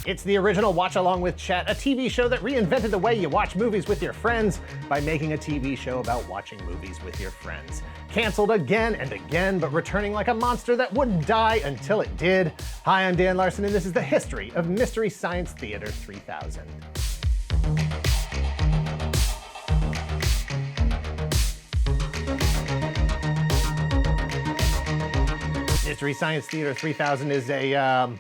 It's the original Watch Along with Chat, a TV show that reinvented the way you watch movies with your friends by making a TV show about watching movies with your friends. Canceled again and again, but returning like a monster that wouldn't die until it did. Hi, I'm Dan Larson, and this is the history of Mystery Science Theater 3000. Mystery Science Theater 3000 is a,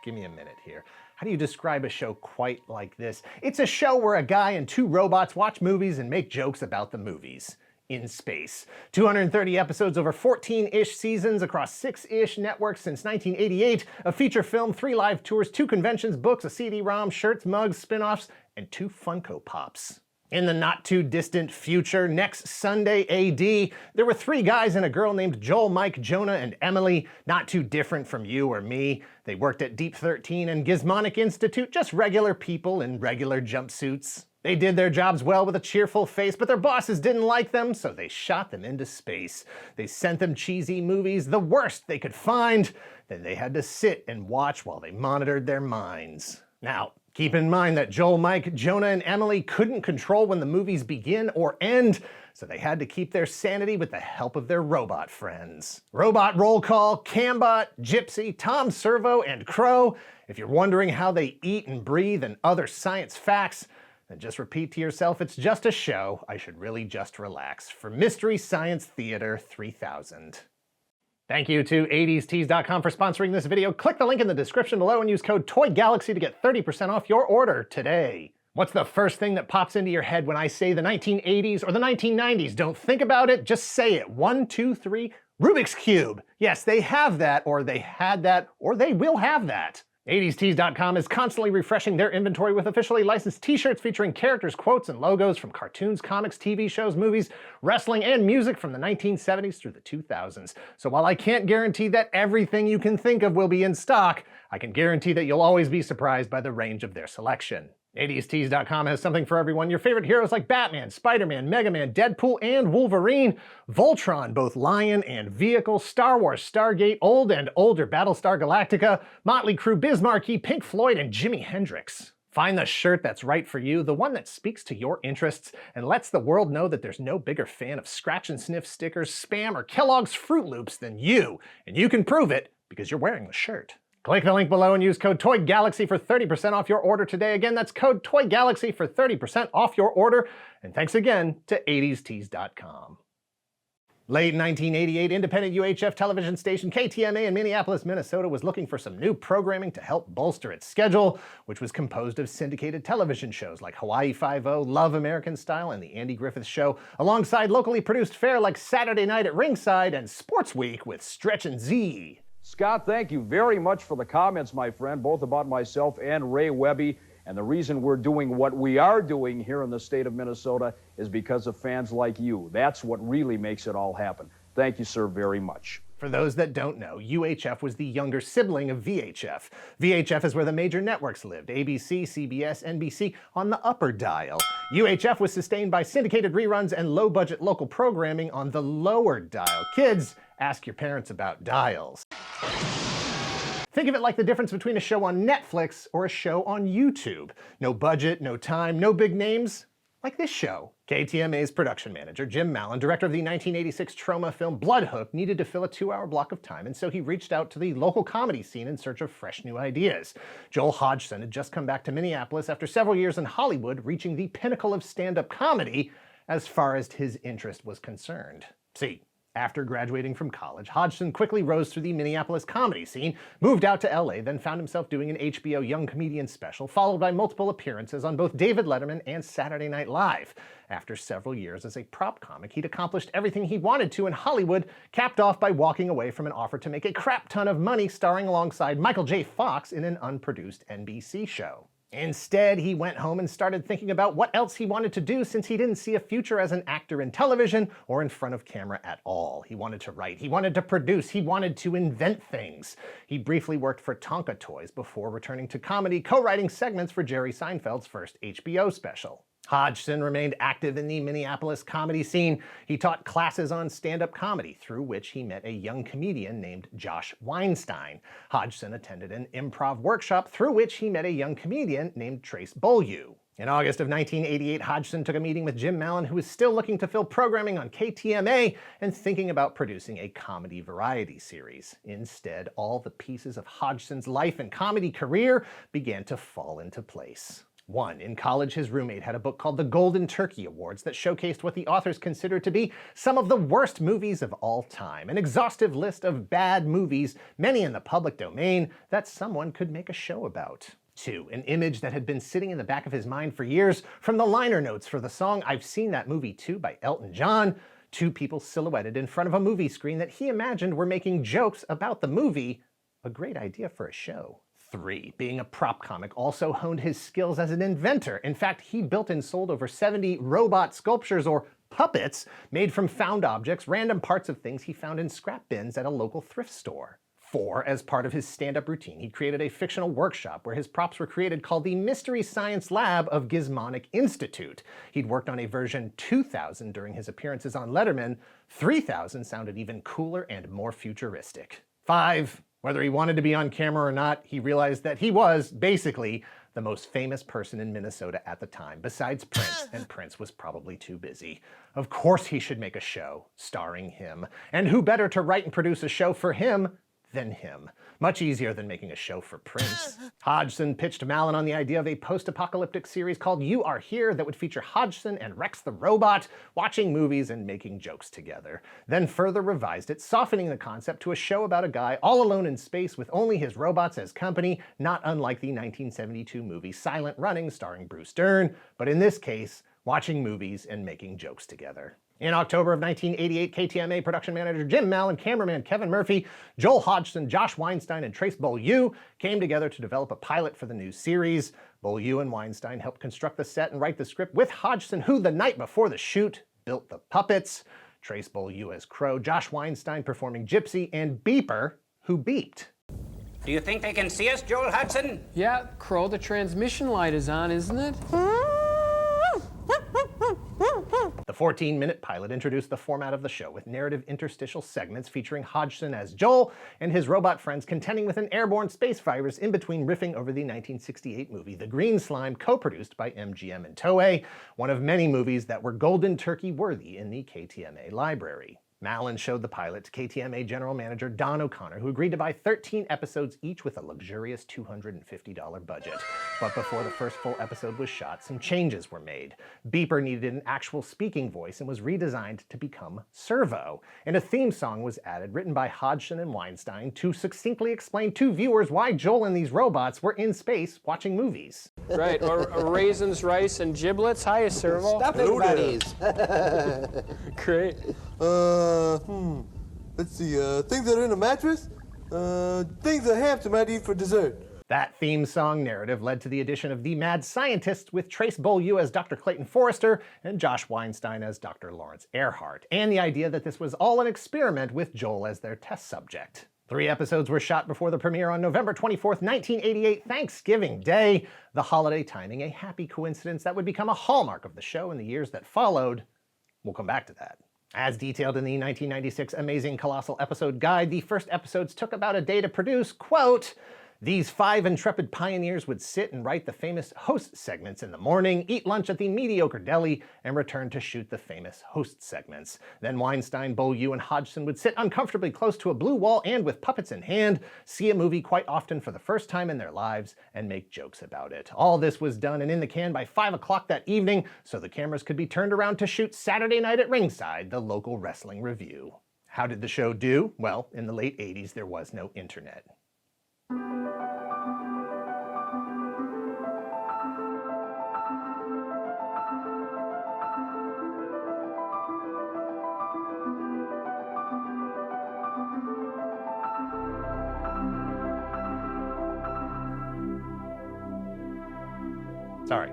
give me a minute here. How do you describe a show quite like this? It's a show where a guy and two robots watch movies and make jokes about the movies. In space. 230 episodes over 14-ish seasons across 6-ish networks since 1988, a feature film, 3 live tours, 2 conventions, books, a CD-ROM, shirts, mugs, spin-offs, and 2 Funko Pops. In the not-too-distant future, next Sunday AD, there were 3 guys and a girl named Joel, Mike, Jonah, and Emily, not too different from you or me. They worked at Deep 13 and Gizmoplex Institute, just regular people in regular jumpsuits. They did their jobs well with a cheerful face, but their bosses didn't like them, so they shot them into space. They sent them cheesy movies, the worst they could find. Then they had to sit and watch while they monitored their minds. Now, keep in mind that Joel, Mike, Jonah, and Emily couldn't control when the movies begin or end, so they had to keep their sanity with the help of their robot friends. Robot Roll Call, Cambot, Gypsy, Tom Servo, and Crow. If you're wondering how they eat and breathe and other science facts, then just repeat to yourself, it's just a show. I should really just relax. For Mystery Science Theater 3000. Thank you to 80stees.com for sponsoring this video. Click the link in the description below and use code TOYGALAXY to get 30% off your order today. What's the first thing that pops into your head when I say the 1980s or the 1990s? Don't think about it, just say it. 1, 2, 3, Rubik's Cube. Yes, they have that, or they had that, or they will have that. 80stees.com is constantly refreshing their inventory with officially licensed t-shirts featuring characters, quotes, and logos from cartoons, comics, TV shows, movies, wrestling, and music from the 1970s through the 2000s. So while I can't guarantee that everything you can think of will be in stock, I can guarantee that you'll always be surprised by the range of their selection. 80stees.com has something for everyone. Your favorite heroes like Batman, Spider-Man, Mega Man, Deadpool, and Wolverine, Voltron, both Lion and Vehicle, Star Wars, Stargate, old and older Battlestar Galactica, Motley Crue, Biz Markie, Pink Floyd, and Jimi Hendrix. Find the shirt that's right for you, the one that speaks to your interests, and lets the world know that there's no bigger fan of scratch and sniff stickers, Spam, or Kellogg's Fruit Loops than you. And you can prove it because you're wearing the shirt. Click the link below and use code TOYGALAXY for 30% off your order today. Again, that's code TOYGALAXY for 30% off your order. And thanks again to 80stees.com. Late 1988, independent UHF television station KTMA in Minneapolis, Minnesota was looking for some new programming to help bolster its schedule, which was composed of syndicated television shows like Hawaii Five-0, Love American Style, and The Andy Griffith Show, alongside locally produced fare like Saturday Night at Ringside and Sports Week with Stretch and Z. Scott, thank you very much for the comments, my friend, both about myself and Ray Webby. And the reason we're doing what we are doing here in the state of Minnesota is because of fans like you. That's what really makes it all happen. Thank you, sir, very much. For those that don't know, UHF was the younger sibling of VHF. VHF is where the major networks lived, ABC, CBS, NBC, on the upper dial. UHF was sustained by syndicated reruns and low-budget local programming on the lower dial. Kids, ask your parents about dials. Think of it like the difference between a show on Netflix or a show on YouTube. No budget, no time, no big names, like this show. KTMA's production manager, Jim Mallon, director of the 1986 trauma film Bloodhook, needed to fill a 2-hour block of time, and so he reached out to the local comedy scene in search of fresh new ideas. Joel Hodgson had just come back to Minneapolis after several years in Hollywood, reaching the pinnacle of stand-up comedy as far as his interest was concerned. See, after graduating from college, Hodgson quickly rose through the Minneapolis comedy scene, moved out to LA, then found himself doing an HBO Young Comedian special, followed by multiple appearances on both David Letterman and Saturday Night Live. After several years as a prop comic, he'd accomplished everything he wanted to in Hollywood, capped off by walking away from an offer to make a crap ton of money starring alongside Michael J. Fox in an unproduced NBC show. Instead, he went home and started thinking about what else he wanted to do since he didn't see a future as an actor in television or in front of camera at all. He wanted to write, he wanted to produce, he wanted to invent things. He briefly worked for Tonka Toys before returning to comedy, co-writing segments for Jerry Seinfeld's first HBO special. Hodgson remained active in the Minneapolis comedy scene. He taught classes on stand-up comedy, through which he met a young comedian named Josh Weinstein. Hodgson attended an improv workshop, through which he met a young comedian named Trace Beaulieu. In August of 1988, Hodgson took a meeting with Jim Mallon, who was still looking to fill programming on KTMA and thinking about producing a comedy variety series. Instead, all the pieces of Hodgson's life and comedy career began to fall into place. 1. In college, his roommate had a book called The Golden Turkey Awards that showcased what the authors considered to be some of the worst movies of all time, an exhaustive list of bad movies, many in the public domain, that someone could make a show about. 2. An image that had been sitting in the back of his mind for years from the liner notes for the song I've Seen That Movie Too by Elton John. 2 people silhouetted in front of a movie screen that he imagined were making jokes about the movie. A great idea for a show. 3. Being a prop comic also honed his skills as an inventor. In fact, he built and sold over 70 robot sculptures or puppets made from found objects, random parts of things he found in scrap bins at a local thrift store. 4. As part of his stand-up routine, he created a fictional workshop where his props were created called the Mystery Science Lab of Gizmoplex Institute. He'd worked on a version 2000 during his appearances on Letterman. 3000 sounded even cooler and more futuristic. 5. Whether he wanted to be on camera or not, he realized that he was, basically, the most famous person in Minnesota at the time, besides Prince, and Prince was probably too busy. Of course he should make a show starring him. And who better to write and produce a show for him than him? Much easier than making a show for Prince. Hodgson pitched Mallon on the idea of a post-apocalyptic series called You Are Here that would feature Hodgson and Rex the Robot watching movies and making jokes together. Then further revised it, softening the concept to a show about a guy all alone in space with only his robots as company, not unlike the 1972 movie Silent Running starring Bruce Dern, but in this case, watching movies and making jokes together. In October of 1988, KTMA production manager Jim Mallon, cameraman Kevin Murphy, Joel Hodgson, Josh Weinstein, and Trace Beaulieu came together to develop a pilot for the new series. Beaulieu and Weinstein helped construct the set and write the script with Hodgson, who the night before the shoot built the puppets. Trace Beaulieu as Crow, Josh Weinstein performing Gypsy, and Beeper, who beeped. Do you think they can see us, Joel Hudson? Yeah, Crow, the transmission light is on, isn't it? The 14-minute pilot introduced the format of the show with narrative interstitial segments featuring Hodgson as Joel and his robot friends contending with an airborne space virus in between riffing over the 1968 movie The Green Slime, co-produced by MGM and Toei, one of many movies that were Golden Turkey worthy in the KTMA library. Mallon showed the pilot to KTMA general manager Don O'Connor, who agreed to buy 13 episodes each with a luxurious $250 budget. But before the first full episode was shot, some changes were made. Beeper needed an actual speaking voice and was redesigned to become Servo. And a theme song was added, written by Hodgson and Weinstein, to succinctly explain to viewers why Joel and these robots were in space watching movies. Right, or raisins, rice, and giblets. Hiya, Servo. Stuffing buddies. Great. Let's see, things that are in a mattress? Things a hamster might eat for dessert. That theme song narrative led to the addition of the Mad Scientists with Trace Beaulieu as Dr. Clayton Forrester and Josh Weinstein as Dr. Lawrence Earhart, and the idea that this was all an experiment with Joel as their test subject. 3 episodes were shot before the premiere on November 24th, 1988, Thanksgiving Day, the holiday timing a happy coincidence that would become a hallmark of the show in the years that followed. We'll come back to that. As detailed in the 1996 Amazing Colossal episode guide, the first episodes took about a day to produce. Quote, these 5 intrepid pioneers would sit and write the famous host segments in the morning, eat lunch at the mediocre deli, and return to shoot the famous host segments. Then Weinstein, Beaulieu, and Hodgson would sit uncomfortably close to a blue wall and, with puppets in hand, see a movie quite often for the first time in their lives and make jokes about it. All this was done and in the can by 5 o'clock that evening, so the cameras could be turned around to shoot Saturday night at Ringside, the local wrestling review. How did the show do? Well, in the late 80s, there was no internet. Sorry.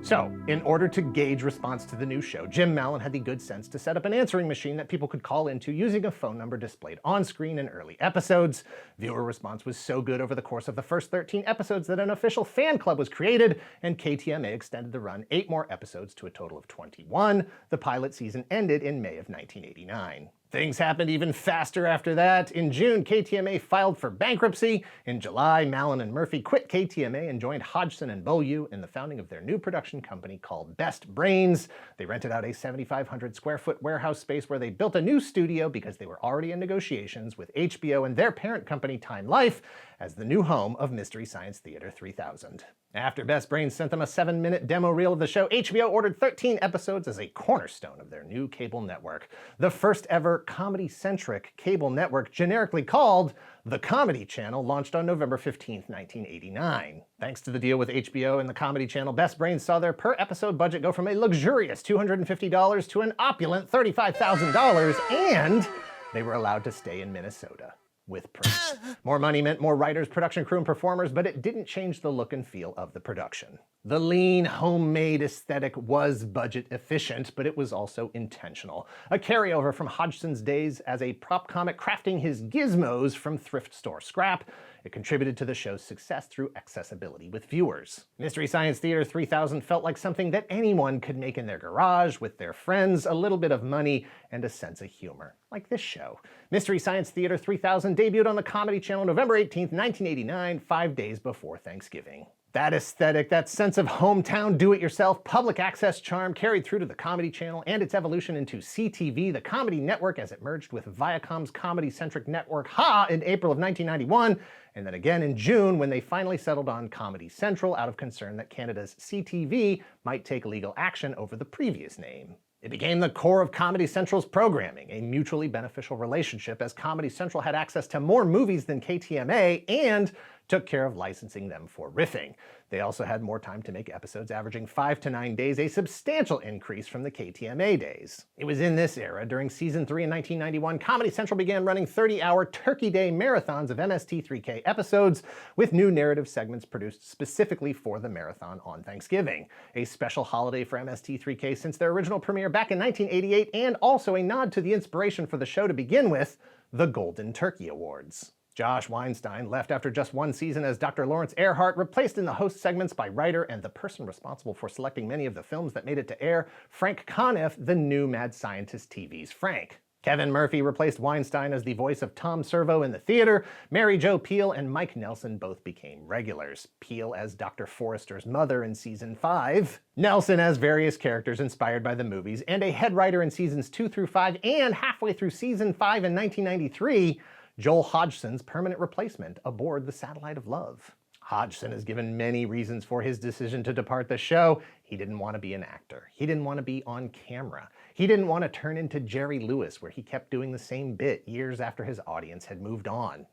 So, in order to gauge response to the new show, Jim Mallon had the good sense to set up an answering machine that people could call into using a phone number displayed on screen in early episodes. Viewer response was so good over the course of the first 13 episodes that an official fan club was created, and KTMA extended the run 8 more episodes to a total of 21. The pilot season ended in May of 1989. Things happened even faster after that. In June, KTMA filed for bankruptcy. In July, Mallon and Murphy quit KTMA and joined Hodgson and Beaulieu in the founding of their new production company called Best Brains. They rented out a 7,500 square foot warehouse space where they built a new studio because they were already in negotiations with HBO and their parent company Time Life as the new home of Mystery Science Theater 3000. After Best Brains sent them a 7-minute demo reel of the show, HBO ordered 13 episodes as a cornerstone of their new cable network. The first ever comedy-centric cable network, generically called The Comedy Channel, launched on November 15, 1989. Thanks to the deal with HBO and The Comedy Channel, Best Brains saw their per-episode budget go from a luxurious $250 to an opulent $35,000, and they were allowed to stay in Minnesota with Prince. More money meant more writers, production crew, and performers, but it didn't change the look and feel of the production. The lean, homemade aesthetic was budget efficient, but it was also intentional. A carryover from Hodgson's days as a prop comic crafting his gizmos from thrift store scrap. It contributed to the show's success through accessibility with viewers. Mystery Science Theater 3000 felt like something that anyone could make in their garage with their friends, a little bit of money, and a sense of humor. Like this show. Mystery Science Theater 3000 debuted on the Comedy Channel November 18, 1989, 5 days before Thanksgiving. That aesthetic, that sense of hometown do-it-yourself public access charm carried through to the Comedy Channel and its evolution into CTV, the comedy network, as it merged with Viacom's comedy-centric network Ha! In April of 1991, and then again in June when they finally settled on Comedy Central out of concern that Canada's CTV might take legal action over the previous name. It became the core of Comedy Central's programming, a mutually beneficial relationship as Comedy Central had access to more movies than KTMA and took care of licensing them for riffing. They also had more time to make episodes averaging 5 to 9 days, a substantial increase from the KTMA days. It was in this era, during Season 3 in 1991, Comedy Central began running 30-hour Turkey Day marathons of MST3K episodes, with new narrative segments produced specifically for the marathon on Thanksgiving, a special holiday for MST3K since their original premiere back in 1988, and also a nod to the inspiration for the show to begin with, the Golden Turkey Awards. Josh Weinstein left after just 1 season as Dr. Lawrence Earhart, replaced in the host segments by writer and the person responsible for selecting many of the films that made it to air, Frank Conniff, the new Mad Scientist TV's Frank. Kevin Murphy replaced Weinstein as the voice of Tom Servo in the theater. Mary Jo Pehl and Mike Nelson both became regulars. Pehl as Dr. Forrester's mother in Season 5, Nelson as various characters inspired by the movies, and a head writer in Seasons 2 through 5 and halfway through Season 5 in 1993, Joel Hodgson's permanent replacement aboard the Satellite of Love. Hodgson has given many reasons for his decision to depart the show. He didn't want to be an actor. He didn't want to be on camera. He didn't want to turn into Jerry Lewis, where he kept doing the same bit years after his audience had moved on.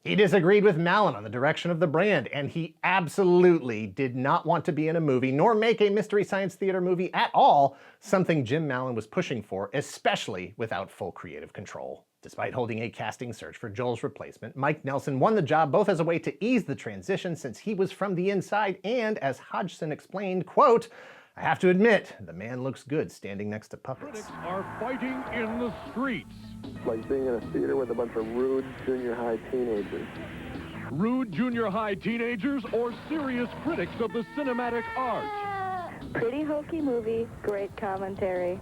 He disagreed with Mallon on the direction of the brand, and he absolutely did not want to be in a movie, nor make a Mystery Science Theater movie at all, something Jim Mallon was pushing for, especially without full creative control. Despite holding a casting search for Joel's replacement, Mike Nelson won the job both as a way to ease the transition since he was from the inside and, as Hodgson explained, quote, "I have to admit, the man looks good standing next to puppets." Critics are fighting in the streets. It's like being in a theater with a bunch of rude junior high teenagers. Rude junior high teenagers or serious critics of the cinematic art. Pretty hokey movie, great commentary.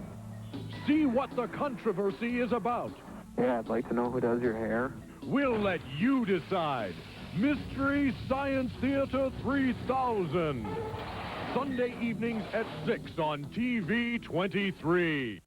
See what the controversy is about. Yeah, I'd like to know who does your hair. We'll let you decide. Mystery Science Theater 3000. Sunday evenings at 6 on TV 23.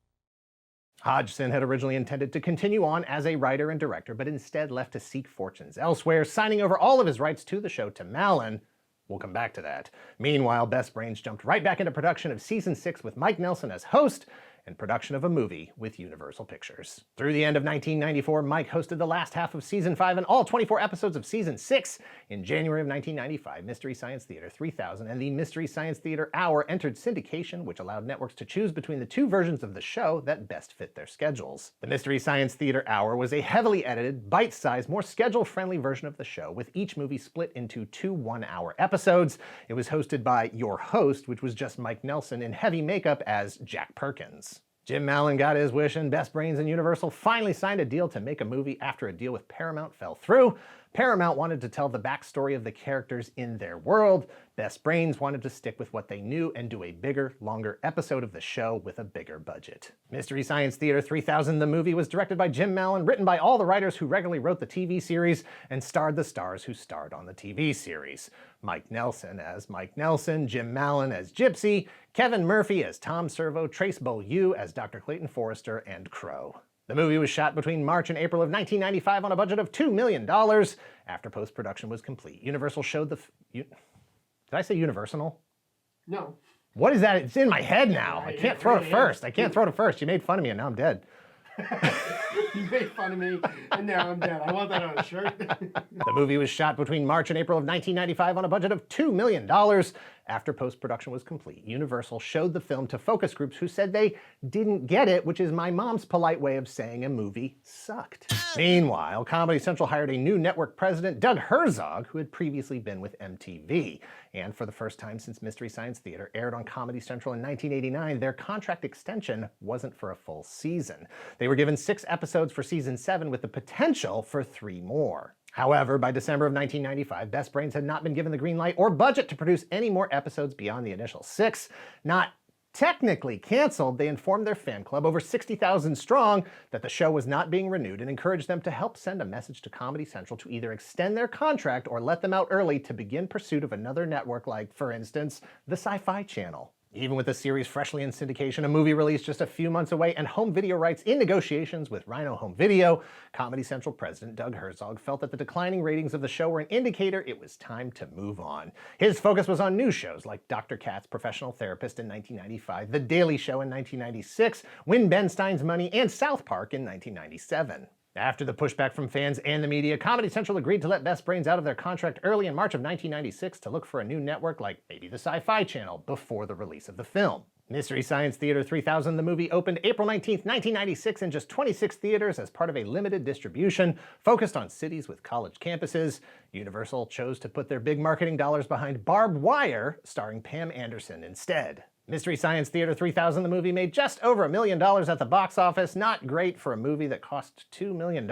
Hodgson had originally intended to continue on as a writer and director, but instead left to seek fortunes elsewhere, signing over all of his rights to the show to Mallon. We'll come back to that. Meanwhile, Best Brains jumped right back into production of Season 6 with Mike Nelson as host, and production of a movie with Universal Pictures. Through the end of 1994, Mike hosted the last half of Season 5 and all 24 episodes of Season 6. In January of 1995, Mystery Science Theater 3000 and the Mystery Science Theater Hour entered syndication, which allowed networks to choose between the two versions of the show that best fit their schedules. The Mystery Science Theater Hour was a heavily edited, bite-sized, more schedule-friendly version of the show, with each movie split into two one-hour episodes. It was hosted by your host, which was just Mike Nelson in heavy makeup as Jack Perkins. Jim Mallon got his wish, and Best Brains and Universal finally signed a deal to make a movie after a deal with Paramount fell through. Paramount wanted to tell the backstory of the characters in their world. Best Brains wanted to stick with what they knew and do a bigger, longer episode of the show with a bigger budget. Mystery Science Theater 3000, the movie, was directed by Jim Mallon, written by all the writers who regularly wrote the TV series, and starred the stars who starred on the TV series. Mike Nelson as Mike Nelson, Jim Mallon as Gypsy, Kevin Murphy as Tom Servo, Trace Beaulieu as Dr. Clayton Forrester, and Crow. The movie was shot between March and April of 1995 on a budget of $2 million. After post-production was complete, Universal showed the... Did I say Universal? No. What is that? It's in my head now. I can't throw it really first. I can't throw it first. You made fun of me and now I'm dead. You made fun of me, and now I'm dead. I want that on a shirt. The movie was shot between March and April of 1995 on a budget of $2 million. After post-production was complete, Universal showed the film to focus groups who said they didn't get it, which is my mom's polite way of saying a movie sucked. Meanwhile, Comedy Central hired a new network president, Doug Herzog, who had previously been with MTV. And for the first time since Mystery Science Theater aired on Comedy Central in 1989, their contract extension wasn't for a full season. They were given 6 episodes for season 7 with the potential for 3 more. However, by December of 1995, Best Brains had not been given the green light or budget to produce any more episodes beyond the initial 6. Not technically canceled, they informed their fan club, over 60,000 strong, that the show was not being renewed and encouraged them to help send a message to Comedy Central to either extend their contract or let them out early to begin pursuit of another network like, for instance, the Sci-Fi Channel. Even with the series freshly in syndication, a movie release just a few months away, and home video rights in negotiations with Rhino Home Video, Comedy Central president Doug Herzog felt that the declining ratings of the show were an indicator it was time to move on. His focus was on new shows like Dr. Katz, Professional Therapist in 1995, The Daily Show in 1996, Win Ben Stein's Money, and South Park in 1997. After the pushback from fans and the media, Comedy Central agreed to let Best Brains out of their contract early in March of 1996 to look for a new network like maybe the Sci-Fi Channel before the release of the film. Mystery Science Theater 3000, the movie, opened April 19, 1996 in just 26 theaters as part of a limited distribution focused on cities with college campuses. Universal chose to put their big marketing dollars behind Barbed Wire, starring Pam Anderson instead. Mystery Science Theater 3000, the movie, made just over $1 million at the box office. Not great for a movie that cost $2 million.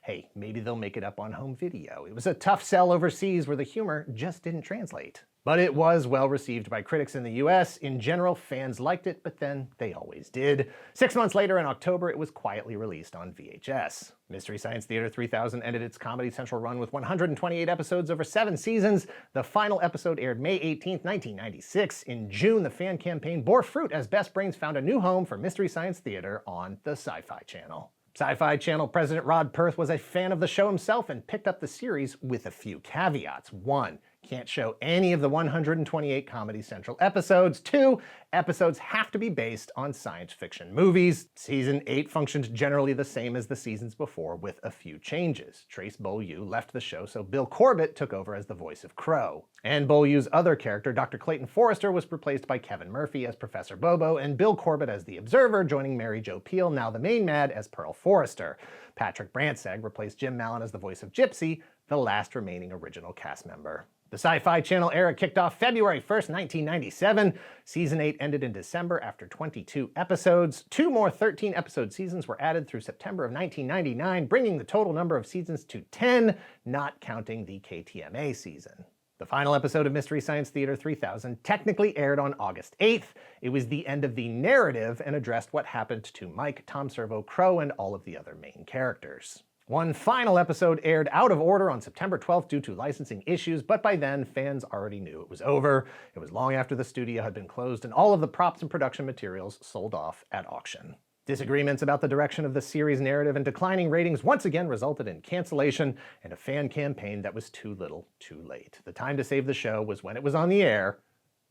Hey, maybe they'll make it up on home video. It was a tough sell overseas where the humor just didn't translate. But it was well received by critics in the US. In general, fans liked it, but then they always did. 6 months later, in October, it was quietly released on VHS. Mystery Science Theater 3000 ended its Comedy Central run with 128 episodes over 7 seasons. The final episode aired May 18, 1996. In June, the fan campaign bore fruit as Best Brains found a new home for Mystery Science Theater on the Sci-Fi Channel. Sci-Fi Channel president Rod Perth was a fan of the show himself and picked up the series with a few caveats. 1. Can't show any of the 128 Comedy Central episodes. 2. Episodes have to be based on science fiction movies. Season 8 functioned generally the same as the seasons before, with a few changes. Trace Beaulieu left the show, so Bill Corbett took over as the voice of Crow. And Beaulieu's other character, Dr. Clayton Forrester, was replaced by Kevin Murphy as Professor Bobo, and Bill Corbett as the Observer, joining Mary Jo Pehl, now the main mad, as Pearl Forrester. Patrick Brantzeg replaced Jim Mallon as the voice of Gypsy, the last remaining original cast member. The Sci-Fi Channel era kicked off February 1st, 1997. Season 8 ended in December after 22 episodes. 2 more 13-episode seasons were added through September of 1999, bringing the total number of seasons to 10, not counting the KTMA season. The final episode of Mystery Science Theater 3000 technically aired on August 8th. It was the end of the narrative and addressed what happened to Mike, Tom Servo, Crow, and all of the other main characters. One final episode aired out of order on September 12th due to licensing issues, but by then, fans already knew it was over. It was long after the studio had been closed and all of the props and production materials sold off at auction. Disagreements about the direction of the series' narrative and declining ratings once again resulted in cancellation and a fan campaign that was too little, too late. The time to save the show was when it was on the air,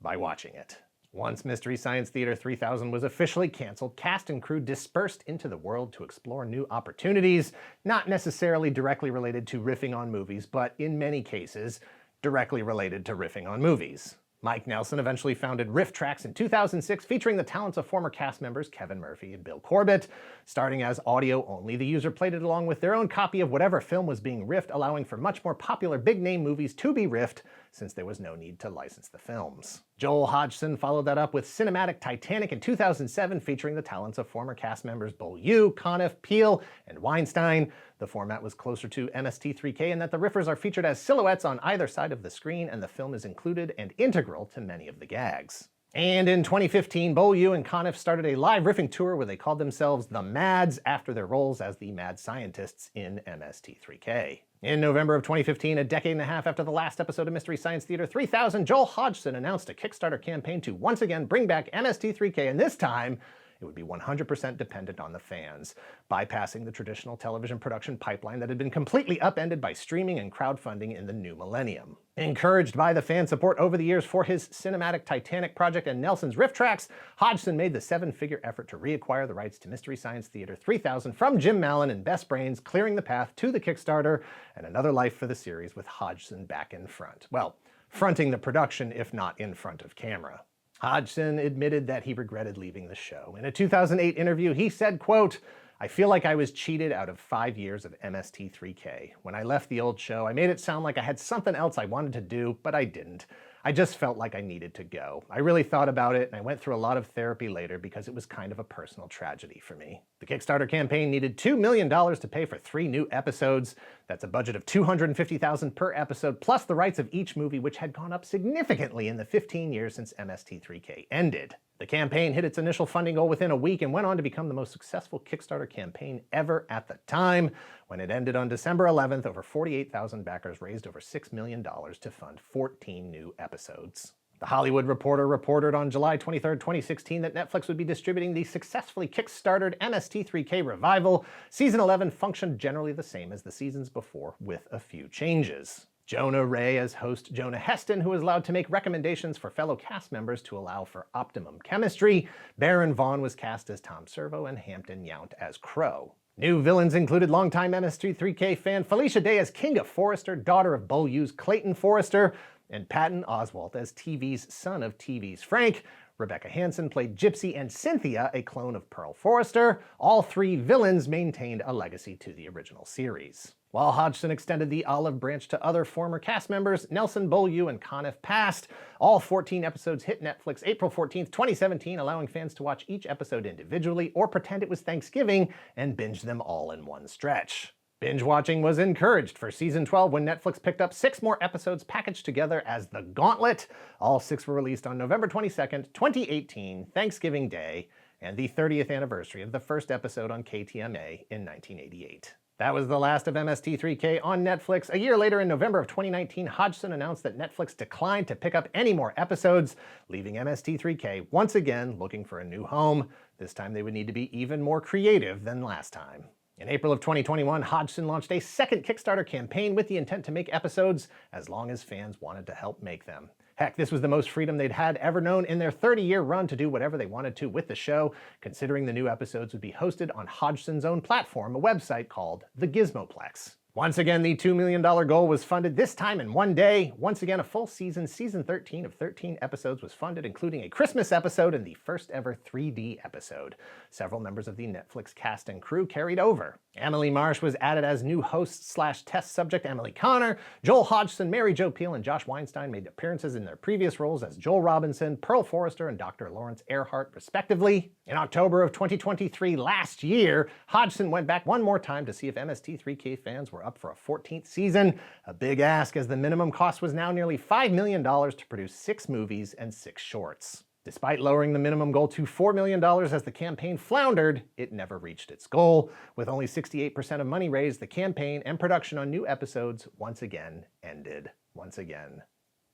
by watching it. Once Mystery Science Theater 3000 was officially canceled, cast and crew dispersed into the world to explore new opportunities, not necessarily directly related to riffing on movies, but in many cases, directly related to riffing on movies. Mike Nelson eventually founded Riff Tracks in 2006, featuring the talents of former cast members Kevin Murphy and Bill Corbett. Starting as audio only, the user played it along with their own copy of whatever film was being riffed, allowing for much more popular big-name movies to be riffed, since there was no need to license the films. Joel Hodgson followed that up with cinematic Titanic in 2007, featuring the talents of former cast members Beaulieu, Conniff, Peel, and Weinstein. The format was closer to MST3K in that the riffers are featured as silhouettes on either side of the screen, and the film is included and integral to many of the gags. And in 2015, Beaulieu and Conniff started a live riffing tour where they called themselves the Mads after their roles as the Mad Scientists in MST3K. In November of 2015, a decade and a half after the last episode of Mystery Science Theater 3000, Joel Hodgson announced a Kickstarter campaign to once again bring back MST3K, and this time, it would be 100% dependent on the fans, bypassing the traditional television production pipeline that had been completely upended by streaming and crowdfunding in the new millennium. Encouraged by the fan support over the years for his cinematic Titanic project and Nelson's Riff Tracks, Hodgson made the seven-figure effort to reacquire the rights to Mystery Science Theater 3000 from Jim Mallon and Best Brains, clearing the path to the Kickstarter and another life for the series with Hodgson back in front. Well, fronting the production, if not in front of camera. Hodgson admitted that he regretted leaving the show. In a 2008 interview, he said, quote, "I feel like I was cheated out of 5 years of MST3K. When I left the old show, I made it sound like I had something else I wanted to do, but I didn't. I just felt like I needed to go. I really thought about it, and I went through a lot of therapy later because it was kind of a personal tragedy for me." The Kickstarter campaign needed $2 million to pay for 3 new episodes. That's a budget of $250,000 per episode, plus the rights of each movie, which had gone up significantly in the 15 years since MST3K ended. The campaign hit its initial funding goal within a week and went on to become the most successful Kickstarter campaign ever at the time. When it ended on December 11th, over 48,000 backers raised over $6 million to fund 14 new episodes. The Hollywood Reporter reported on July 23, 2016 that Netflix would be distributing the successfully Kickstartered MST3K revival. Season 11 functioned generally the same as the seasons before, with a few changes. Jonah Ray as host Jonah Heston, who was allowed to make recommendations for fellow cast members to allow for optimum chemistry. Baron Vaughn was cast as Tom Servo and Hampton Yount as Crow. New villains included longtime MST3K fan Felicia Day as Kinga Forrester, daughter of Beaulieu's Clayton Forrester, and Patton Oswalt as TV's son of TV's Frank. Rebecca Hansen played Gypsy, and Cynthia, a clone of Pearl Forrester. All 3 villains maintained a legacy to the original series. While Hodgson extended the olive branch to other former cast members, Nelson, Beaulieu, and Conniff passed. All 14 episodes hit Netflix April 14, 2017, allowing fans to watch each episode individually or pretend it was Thanksgiving and binge them all in one stretch. Binge watching was encouraged for season 12 when Netflix picked up 6 more episodes packaged together as The Gauntlet. All 6 were released on November 22nd, 2018, Thanksgiving Day, and the 30th anniversary of the first episode on KTMA in 1988. That was the last of MST3K on Netflix. A year later, in November of 2019, Hodgson announced that Netflix declined to pick up any more episodes, leaving MST3K once again looking for a new home. This time they would need to be even more creative than last time. In April of 2021, Hodgson launched a second Kickstarter campaign with the intent to make episodes as long as fans wanted to help make them. Heck, this was the most freedom they'd had ever known in their 30-year run to do whatever they wanted to with the show, considering the new episodes would be hosted on Hodgson's own platform, a website called the Gizmoplex. Once again, the $2 million goal was funded, this time in one day. Once again, a full season, season 13 of 13 episodes was funded, including a Christmas episode and the first ever 3D episode. Several members of the Netflix cast and crew carried over. Emily Marsh was added as new host/test subject Emily Connor. Joel Hodgson, Mary Jo Pehl, and Josh Weinstein made appearances in their previous roles as Joel Robinson, Pearl Forrester, and Dr. Lawrence Earhart, respectively. In October of 2023, last year, Hodgson went back one more time to see if MST3K fans were up for a 14th season. A big ask, as the minimum cost was now nearly $5 million to produce 6 movies and 6 shorts. Despite lowering the minimum goal to $4 million as the campaign floundered, it never reached its goal. With only 68% of money raised, the campaign and production on new episodes once again ended. Once again,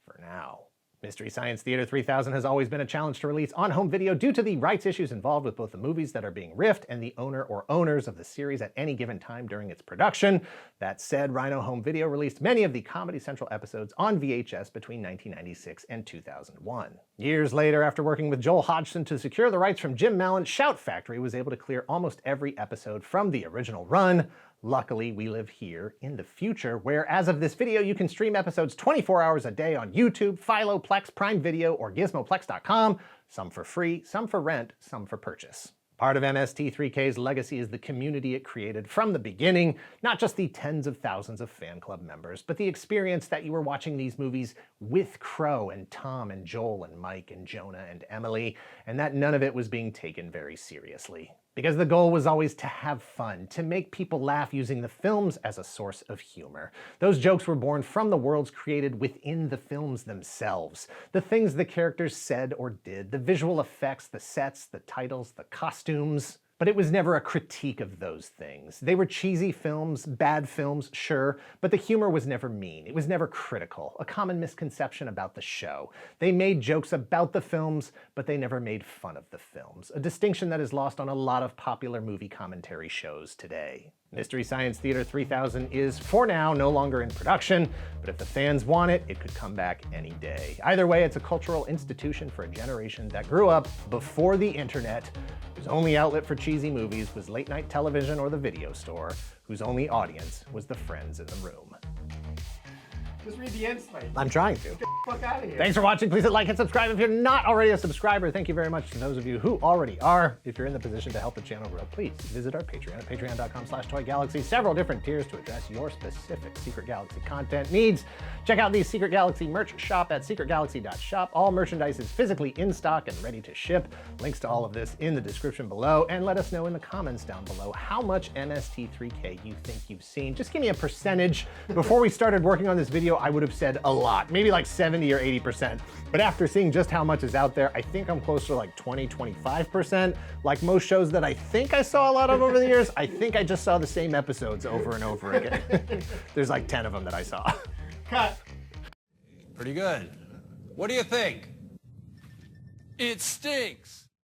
for now. Mystery Science Theater 3000 has always been a challenge to release on home video due to the rights issues involved with both the movies that are being riffed and the owner or owners of the series at any given time during its production. That said, Rhino Home Video released many of the Comedy Central episodes on VHS between 1996 and 2001. Years later, after working with Joel Hodgson to secure the rights from Jim Mallon, Shout Factory was able to clear almost every episode from the original run. Luckily, we live here in the future, where as of this video, you can stream episodes 24 hours a day on YouTube, Philoplex, Prime Video, or Gizmoplex.com, some for free, some for rent, some for purchase. Part of MST3K's legacy is the community it created from the beginning, not just the tens of thousands of fan club members, but the experience that you were watching these movies with Crow and Tom and Joel and Mike and Jonah and Emily, and that none of it was being taken very seriously. Because the goal was always to have fun, to make people laugh using the films as a source of humor. Those jokes were born from the worlds created within the films themselves. The things the characters said or did, the visual effects, the sets, the titles, the costumes. But it was never a critique of those things. They were cheesy films, bad films, sure, but the humor was never mean. It was never critical, a common misconception about the show. They made jokes about the films, but they never made fun of the films, a distinction that is lost on a lot of popular movie commentary shows today. Mystery Science Theater 3000 is, for now, no longer in production, but if the fans want it, it could come back any day. Either way, it's a cultural institution for a generation that grew up before the internet, whose only outlet for cheesy movies was late night television or the video store, whose only audience was the friends in the room. Just read the end slate. I'm trying to. Get the fuck out of here. Thanks for watching. Please hit like and subscribe if you're not already a subscriber. Thank you very much to those of you who already are. If you're in the position to help the channel grow, please visit our Patreon at patreon.com/toygalaxy. Several different tiers to address your specific Secret Galaxy content needs. Check out the Secret Galaxy merch shop at secretgalaxy.shop. All merchandise is physically in stock and ready to ship. Links to all of this in the description below, and let us know in the comments down below how much MST3K you think you've seen. Just give me a percentage. Before we started working on this video, I would have said a lot, maybe like 70 or 80%. But after seeing just how much is out there, I think I'm closer to like 20, 25%. Like most shows that I think I saw a lot of over the years, I think I just saw the same episodes over and over again. There's like 10 of them that I saw. Cut. Pretty good. What do you think? It stinks.